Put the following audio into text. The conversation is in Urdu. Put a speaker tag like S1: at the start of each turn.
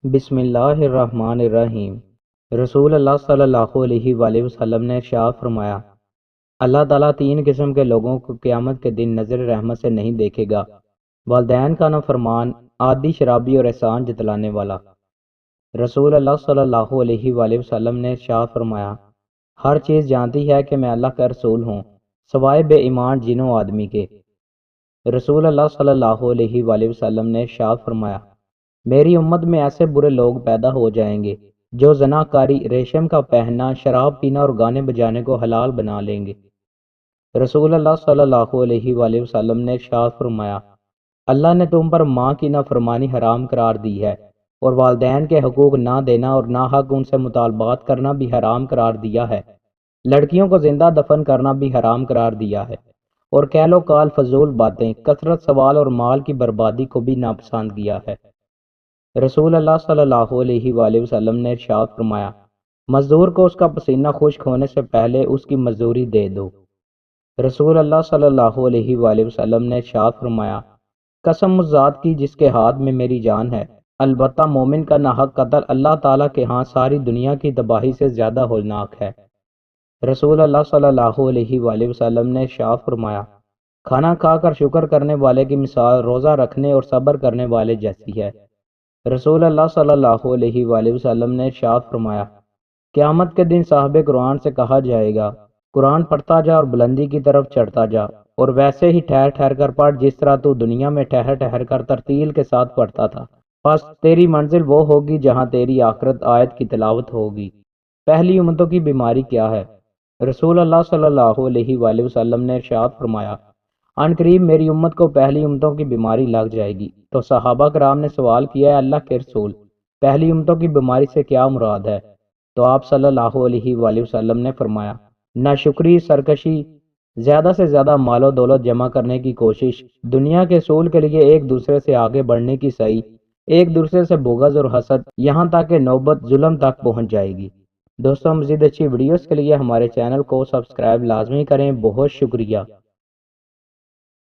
S1: بسم اللہ الرحمن الرحیم۔ رسول اللہ صلی اللہ علیہ وآلہ وسلم نے ارشاد فرمایا، اللہ تعالیٰ تین قسم کے لوگوں کو قیامت کے دن نظر رحمت سے نہیں دیکھے گا: والدین کا نافرمان، عادی شرابی اور احسان جتلانے والا۔ رسول اللہ صلی اللہ علیہ وآلہ وسلم نے ارشاد فرمایا، ہر چیز جانتی ہے کہ میں اللہ کا رسول ہوں سوائے بے ایمان جنوں آدمی کے۔ رسول اللہ صلی اللہ علیہ وآلہ وسلم نے ارشاد فرمایا، میری امت میں ایسے برے لوگ پیدا ہو جائیں گے جو زنا کاری، ریشم کا پہننا، شراب پینا اور گانے بجانے کو حلال بنا لیں گے۔ رسول اللہ صلی اللہ علیہ وآلہ وسلم نے ارشاد فرمایا، اللہ نے تم پر ماں کی نافرمانی حرام قرار دی ہے اور والدین کے حقوق نہ دینا اور ناحق ان سے مطالبات کرنا بھی حرام قرار دیا ہے۔ لڑکیوں کو زندہ دفن کرنا بھی حرام قرار دیا ہے اور کہل و کال، فضول باتیں، کثرت سوال اور مال کی بربادی کو بھی ناپسند کیا ہے۔ رسول اللہ صلی اللہ علیہ وآلہ وسلم نے ارشاد فرمایا، مزدور کو اس کا پسینہ خشک ہونے سے پہلے اس کی مزدوری دے دو۔ رسول اللہ صلی اللہ علیہ وآلہ وسلم نے ارشاد فرمایا، قسم اس ذات کی جس کے ہاتھ میں میری جان ہے، البتہ مومن کا ناحق قتل اللہ تعالیٰ کے ہاں ساری دنیا کی تباہی سے زیادہ ہولناک ہے۔ رسول اللہ صلی اللہ علیہ وآلہ وسلم نے ارشاد فرمایا، کھانا کھا کر شکر کرنے والے کی مثال روزہ رکھنے اور صبر کرنے والے جیسی ہے۔ رسول اللہ صلی اللہ علیہ وآلہ وسلم نے ارشاد فرمایا، قیامت کے دن صاحب قرآن سے کہا جائے گا، قرآن پڑھتا جا اور بلندی کی طرف چڑھتا جا، اور ویسے ہی ٹھہر ٹھہر کر پڑھ جس طرح تو دنیا میں ٹھہر ٹھہر کر ترتیل کے ساتھ پڑھتا تھا۔ بس تیری منزل وہ ہوگی جہاں تیری آخرت آیت کی تلاوت ہوگی۔ پہلی امتوں کی بیماری کیا ہے؟ رسول اللہ صلی اللہ علیہ وآلہ وسلم نے ارشاد فرمایا، عن قریب میری امت کو پہلی امتوں کی بیماری لگ جائے گی۔ تو صحابہ کرام نے سوال کیا، ہے اللہ کے رسول، پہلی امتوں کی بیماری سے کیا مراد ہے؟ تو آپ صلی اللہ علیہ وآلہ وسلم نے فرمایا، ناشکری، سرکشی، زیادہ سے زیادہ مال و دولت جمع کرنے کی کوشش، دنیا کے اصول کے لیے ایک دوسرے سے آگے بڑھنے کی سعی، ایک دوسرے سے بغض اور حسد، یہاں تک کہ نوبت ظلم تک پہنچ جائے گی۔ دوستوں، مزید اچھی ویڈیوز کے لیے ہمارے چینل کو سبسکرائب لازمی کریں۔ بہت شکریہ۔